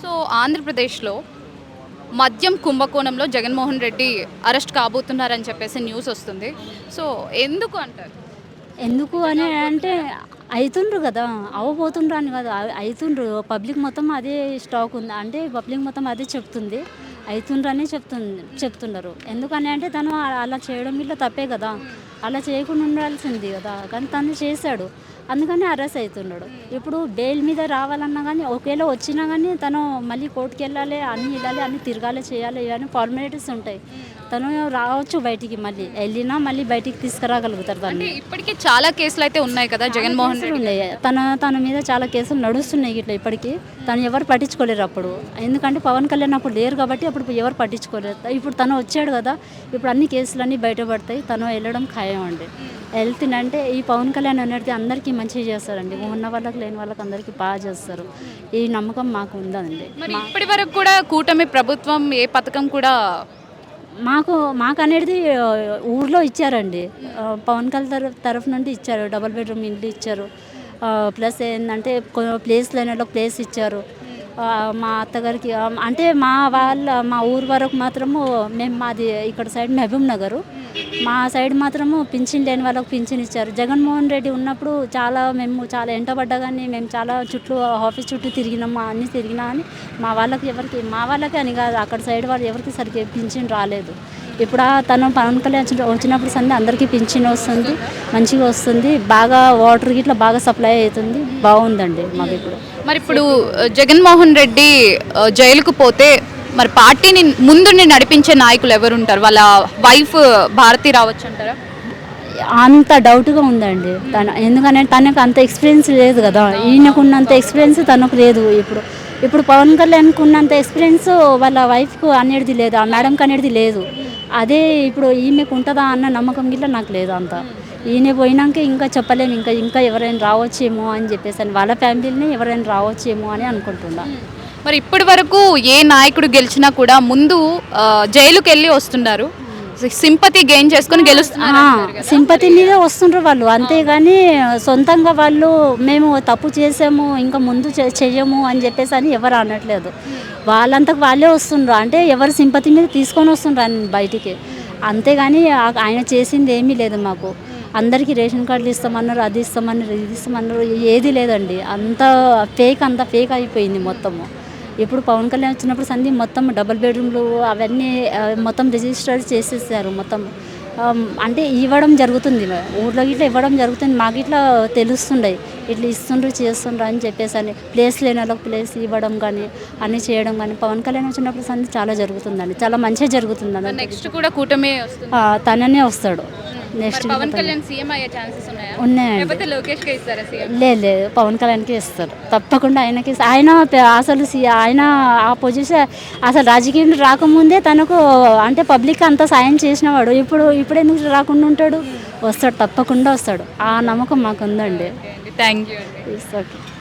So ఆంధ్రప్రదేశ్లో మద్యం కుంభకోణంలో జగన్మోహన్ రెడ్డి అరెస్ట్ కాబోతున్నారని చెప్పేసి న్యూస్ వస్తుంది. సో ఎందుకు అంటారు? ఎందుకు అని అంటే అయితుండ్రు కదా, అవ్వబోతుండ్రు అని కాదు, అయితుండ్రు. పబ్లిక్ మొత్తం అదే స్టాక్ ఉంది, అంటే పబ్లిక్ మొత్తం అదే చెప్తుంది, అయితుండ్రు అని చెప్తున్నారు. ఎందుకని అంటే తను అలా చేయడం ఇట్లా తప్పే కదా, అలా చేయకుండా ఉండాల్సింది కదా, కానీ తను చేశాడు, అందుకని అరెస్ట్ అవుతున్నాడు. ఇప్పుడు బెయిల్ మీద రావాలన్నా కానీ, ఒకవేళ వచ్చినా కానీ తను మళ్ళీ కోర్టుకి వెళ్ళాలి, అన్నీ వెళ్ళాలి, అన్నీ తిరగాలి, చేయాలి, ఇవన్నీ ఫార్మాలిటీస్ ఉంటాయి. తను రావచ్చు బయటికి, మళ్ళీ వెళ్ళినా మళ్ళీ బయటికి తీసుకురాగలుగుతారు అంటే తను. ఇప్పటికే చాలా కేసులు అయితే ఉన్నాయి కదా జగన్మోహన్ రెడ్డి. ఉన్నాయి, తన మీద చాలా కేసులు నడుస్తున్నాయి ఇట్లా ఇప్పటికీ. తను ఎవరు పట్టించుకోలేరు అప్పుడు, ఎందుకంటే పవన్ కళ్యాణ్ అప్పుడు లేరు కాబట్టి అప్పుడు ఎవరు పట్టించుకోలేరు. ఇప్పుడు తను వచ్చాడు కదా, ఇప్పుడు అన్ని కేసులన్నీ బయటపడతాయి, తను వెళ్ళడం ఖాయం అండి. వెళ్తుందంటే ఈ పవన్ కళ్యాణ్ అనేది అందరికీ మంచిగా చేస్తారండి, ఉన్న వాళ్ళకి లేని వాళ్ళకి అందరికీ బాగా చేస్తారు. ఈ నమ్మకం మాకు ఉందండి. మరి ఇప్పటి వరకు కూడా కూటమి ప్రభుత్వం ఏ పథకం కూడా మాకు అనేది ఊర్లో ఇచ్చారండి. పవన్ కళ్యాణ్ తరఫు నుండి ఇచ్చారు, డబుల్ బెడ్రూమ్ ఇల్లు ఇచ్చారు. ప్లస్ ఏంటంటే ప్లేస్ లేని వాళ్ళకి ప్లేస్ ఇచ్చారు. మా అత్తగారికి అంటే మా ఊరు వరకు మాత్రము, మాది ఇక్కడ సైడ్ మహబూబ్ నగరు, మా సైడ్ మాత్రము పింఛన్ లేని వాళ్ళకి పింఛన్ ఇచ్చారు. జగన్మోహన్ రెడ్డి ఉన్నప్పుడు మేము చాలా ఎంటబడ్డా కానీ మేము చాలా ఆఫీస్ చుట్టూ తిరిగినాము, అన్నీ తిరిగినా అని మా వాళ్ళకి అని కాదు, అక్కడ సైడ్ వాళ్ళు ఎవరికి సరిగ్గా పింఛన్ రాలేదు. ఇప్పుడు తను పవన్ కళ్యాణ్ వచ్చినప్పుడు అందరికీ పింఛన్ వస్తుంది, మంచిగా వస్తుంది, బాగా వాటర్ గిట్లా బాగా సప్లై అవుతుంది, బాగుందండి మాకు ఇప్పుడు. మరి ఇప్పుడు జగన్మోహన్ రెడ్డి జైలుకు పోతే మరి పార్టీని ముందుండి నడిపించే నాయకులు ఎవరు ఉంటారు? వాళ్ళ వైఫ్ భారతి రావచ్చు అంటారా? అంత డౌట్గా ఉందండి తను, ఎందుకంటే తనకు అంత ఎక్స్పీరియన్స్ లేదు కదా, ఈయనకున్నంత ఎక్స్పీరియన్స్ తనకు లేదు. ఇప్పుడు పవన్ కళ్యాణ్కి ఉన్నంత ఎక్స్పీరియన్స్ వాళ్ళ వైఫ్కు అనేది లేదు, ఆ మేడంకి అనేది లేదు. అదే ఇప్పుడు ఈమెకు ఉంటుందా అన్న నమ్మకం గిట్లా నాకు లేదు అంత. ఈయన పోయినాక ఇంకా చెప్పలేము, ఇంకా ఎవరైనా రావచ్చేమో అని చెప్పేసి అని, వాళ్ళ ఫ్యామిలీని ఎవరైనా రావచ్చేమో అని అనుకుంటున్నా. మరి ఇప్పటి వరకు ఏ నాయకుడు గెలిచినా కూడా ముందు జైలుకి వెళ్ళి వస్తున్నారు, సింపతి గెయిన్ చేసుకొని గెలుస్తున్నారు. సింపతి మీద వస్తుండ్రు వాళ్ళు, అంతేగాని సొంతంగా వాళ్ళు మేము తప్పు చేసాము ఇంకా ముందు చెయ్యము అని చెప్పేసి అని ఎవరు అనట్లేదు. వాళ్ళంతకు వాళ్ళే వస్తుండ్రు, అంటే ఎవరు సింపతి మీద తీసుకొని వస్తుండ్రు ఆయన బయటికి, అంతేగాని ఆయన చేసింది ఏమీ లేదు. మాకు అందరికీ రేషన్ కార్డులు ఇస్తామన్నారు, అది ఇస్తామన్నారు, ఇది ఇస్తామన్నారు, ఏది లేదండి. అంత ఫేక్ అయిపోయింది మొత్తము. ఇప్పుడు పవన్ కళ్యాణ్ వచ్చినప్పుడు మొత్తం డబుల్ బెడ్రూమ్లు అవన్నీ మొత్తం రిజిస్టర్ చేసేసారు మొత్తం. అంటే ఇవ్వడం జరుగుతుంది, ఊర్లో ఇట్లా ఇవ్వడం జరుగుతుంది, మాకు ఇట్లా తెలుస్తుండే, ఇట్లా ఇస్తుండ్రు చేస్తుండ్రు అని చెప్పేసి అని. ప్లేస్ లేని వాళ్ళకి ప్లేస్ ఇవ్వడం కానీ అన్నీ చేయడం కానీ పవన్ కళ్యాణ్ వచ్చినప్పుడు చాలా జరుగుతుందండి, చాలా మంచిగా జరుగుతుందండి. నెక్స్ట్ కూడా కూటమి తననే వస్తాడు. నెక్స్ట్ పవన్ కళ్యాణ్ సీఎం అయ్యే ఛాన్సెస్ ఉన్నాయా? ఉన్నాయండి. లోకేష్కే ఇస్తారా సీఎం? లేదు, పవన్ కళ్యాణ్కి ఇస్తారు తప్పకుండా. ఆయన అసలు ఆయన ఆ పొజిషన్ అసలు రాజకీయంలో రాకముందే తనకు అంటే పబ్లిక్ అంతా సాయం చేసినవాడు, ఇప్పుడు ఎందుకు రాకుండా ఉంటాడు? వస్తాడు, తప్పకుండా వస్తాడు, ఆ నమ్మకం మాకు ఉందండి. Thank you. ఓకే.